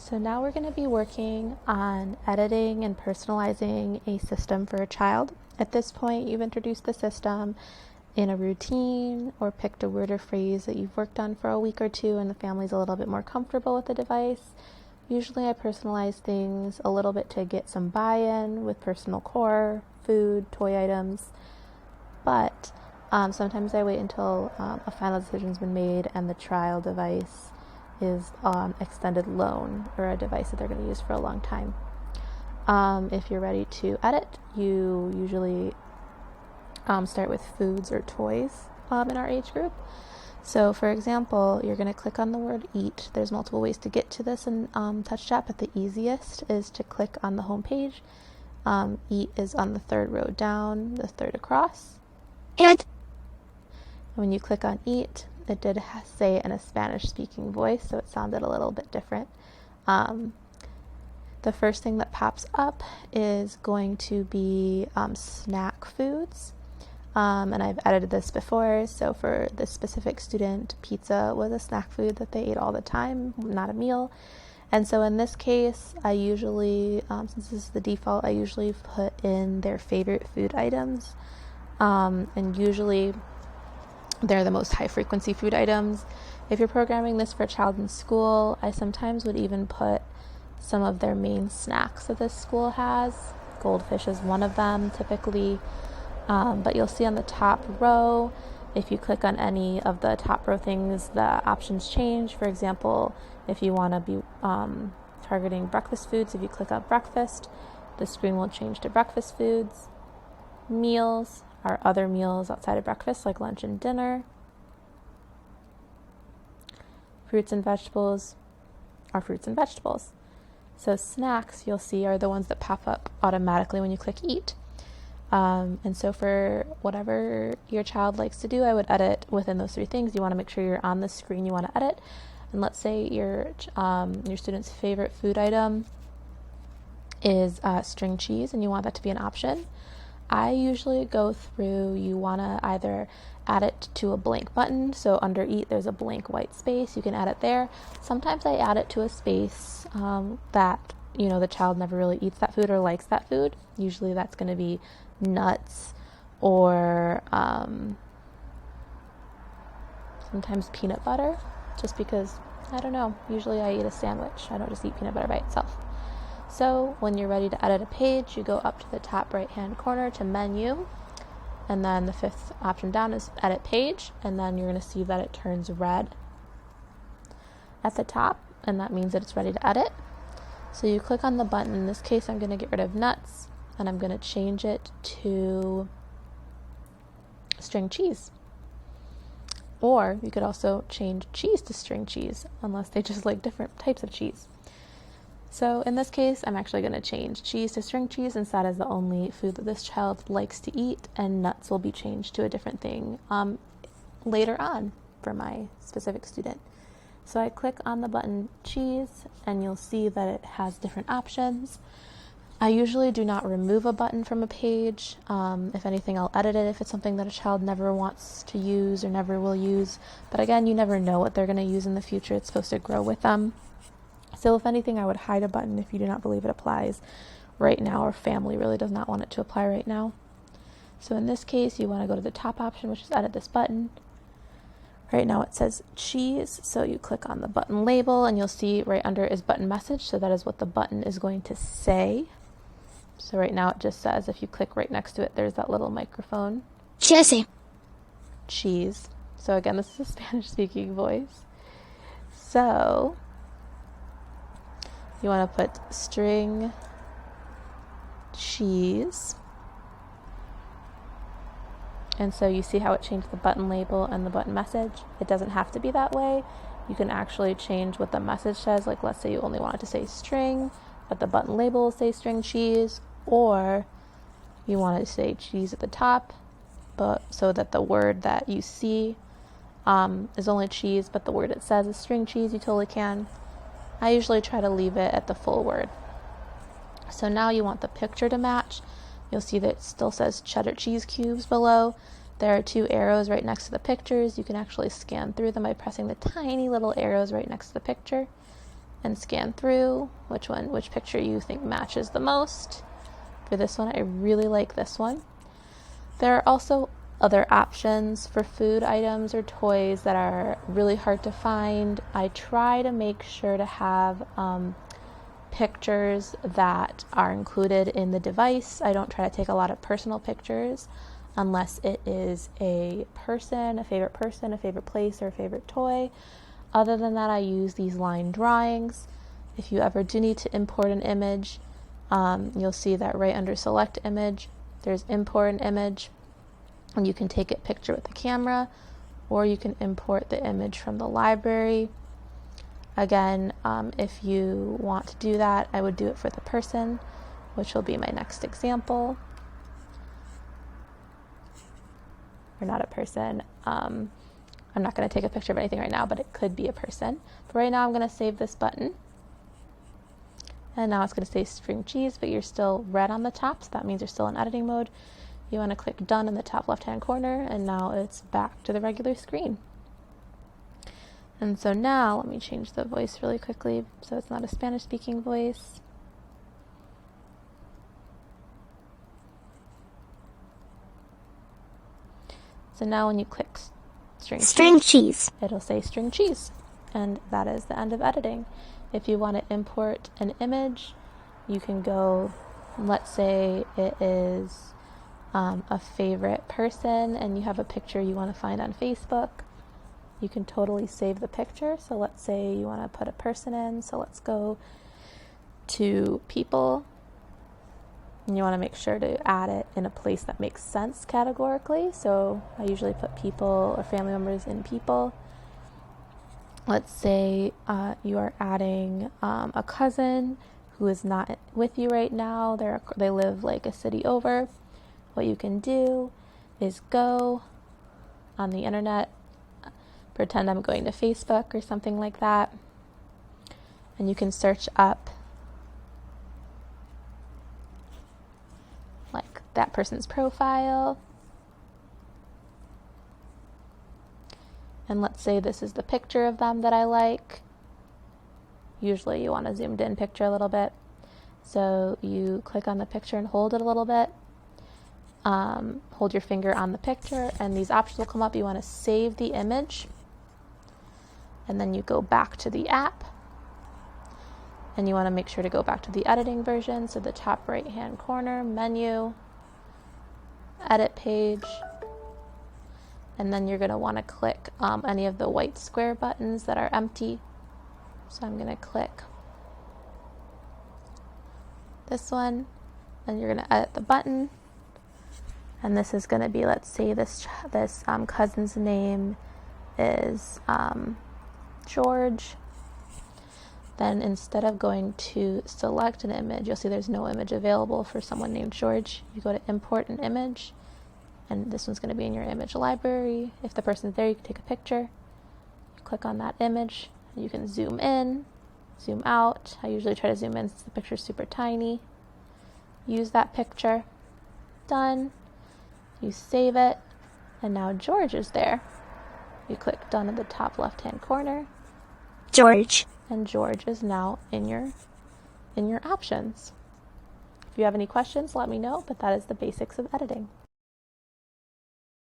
So now we're going to be working on editing and personalizing a system for a child. At this point, you've introduced the system in a routine or picked a word or phrase that you've worked on for a week or two and the family's a little bit more comfortable with the device. Usually I personalize things a little bit to get some buy-in with personal core, food, toy items, but sometimes I wait until a final decision's been made and the trial device is extended loan or a device that they're going to use for a long time. If you're ready to edit, you usually start with foods or toys in our age group. So for example, you're going to click on the word eat. There's multiple ways to get to this in TouchChat, but the easiest is to click on the home page. Eat is on the third row down, the third across. And when you click on eat, it did say in a Spanish-speaking voice, so it sounded a little bit different. The first thing that pops up is going to be snack foods. And I've edited this before, so for this specific student, pizza was a snack food that they ate all the time, not a meal. And so in this case, I usually, since this is the default, I usually put in their favorite food items. And usually they're the most high frequency food items. If you're programming this for a child in school, I sometimes would even put some of their main snacks that this school has. Goldfish is one of them typically. But you'll see on the top row, if you click on any of the top row things, the options change. For example, if you want to be targeting breakfast foods, if you click on breakfast, the screen will change to breakfast foods. Meals are other meals outside of breakfast, like lunch and dinner. Fruits and vegetables are fruits and vegetables. So snacks, you'll see, are the ones that pop up automatically when you click eat. And so for whatever your child likes to do, I would edit within those three things. You want to make sure you're on the screen you want to edit. And let's say your student's favorite food item is string cheese, and you want that to be an option. I usually go through, you want to either add it to a blank button. So under eat, there's a blank white space. You can add it there. Sometimes I add it to a space that, the child never really eats that food or likes that food. Usually that's going to be nuts or sometimes peanut butter, just because, I don't know, usually I eat a sandwich. I don't just eat peanut butter by itself. So when you're ready to edit a page, you go up to the top right hand corner to menu, and then the fifth option down is edit page, and then you're going to see that it turns red at the top, and that means that it's ready to edit. So you click on the button. In this case, I'm going to get rid of nuts, and I'm going to change it to string cheese. Or you could also change cheese to string cheese, unless they just like different types of cheese. So in this case, I'm actually going to change cheese to string cheese, since that is the only food that this child likes to eat, and nuts will be changed to a different thing later on for my specific student. So I click on the button cheese, and you'll see that it has different options. I usually do not remove a button from a page. If anything, I'll edit it if it's something that a child never wants to use or never will use. But again, you never know what they're going to use in the future. It's supposed to grow with them. So if anything, I would hide a button if you do not believe it applies right now, or family really does not want it to apply right now. So in this case, you want to go to the top option, which is edit this button. Right now it says cheese, so you click on the button label, and you'll see right under is button message, so that is what the button is going to say. So right now it just says, if you click right next to it, there's that little microphone. Cheese. So again, this is a Spanish-speaking voice. So you want to put string cheese. And so you see how it changed the button label and the button message. It doesn't have to be that way. You can actually change what the message says. Like, let's say you only want it to say string, but the button label will say string cheese, or you want it to say cheese at the top, but so that the word that you see is only cheese, but the word it says is string cheese. You totally can. I usually try to leave it at the full word. So now you want the picture to match. You'll see that it still says cheddar cheese cubes below. There are two arrows right next to the pictures. You can actually scan through them by pressing the tiny little arrows right next to the picture. and scan through which picture you think matches the most. For this one, I really like this one. There are also other options for food items or toys that are really hard to find. I try to make sure to have pictures that are included in the device. I don't try to take a lot of personal pictures unless it is a person, a favorite place, or a favorite toy. Other than that, I use these line drawings. If you ever do need to import an image, you'll see that right under select image, there's import an image, and you can take a picture with the camera, or you can import the image from the library. Again, if you want to do that, I would do it for the person, which will be my next example. Or not a person. I'm not going to take a picture of anything right now, but it could be a person. But right now I'm going to save this button. And now it's going to say string cheese, but you're still red on the top, so that means you're still in editing mode. You want to click done in the top left-hand corner, and now it's back to the regular screen. And so now, let me change the voice really quickly so it's not a Spanish-speaking voice. So now when you click string cheese, it'll say string cheese. And that is the end of editing. If you want to import an image, you can go, let's say it is a favorite person and you have a picture you want to find on Facebook. You can totally save the picture. So let's say you want to put a person in. So let's go to people. And you want to make sure to add it in a place that makes sense categorically. So I usually put people or family members in people. Let's say you are adding a cousin who is not with you right now. They live like a city over. What you can do is go on the internet, pretend I'm going to Facebook or something like that, and you can search up like that person's profile. And let's say this is the picture of them that I like. Usually you want a zoomed in picture a little bit. So you click on the picture and hold it a little bit. Hold your finger on the picture and these options will come up. You want to save the image. And then you go back to the app. And you want to make sure to go back to the editing version. So the top right hand corner, menu, edit page. And then you're going to want to click any of the white square buttons that are empty. So I'm going to click this one, and you're going to edit the button. And this is going to be, let's say this cousin's name is George. Then instead of going to select an image, you'll see there's no image available for someone named George. You go to import an image. And this one's going to be in your image library. If the person's there, you can take a picture. You click on that image. And you can zoom in, zoom out. I usually try to zoom in since the picture's super tiny. Use that picture. Done. You save it. And now George is there. You click done in the top left-hand corner. George. And George is now in your options. If you have any questions, let me know. But that is the basics of editing.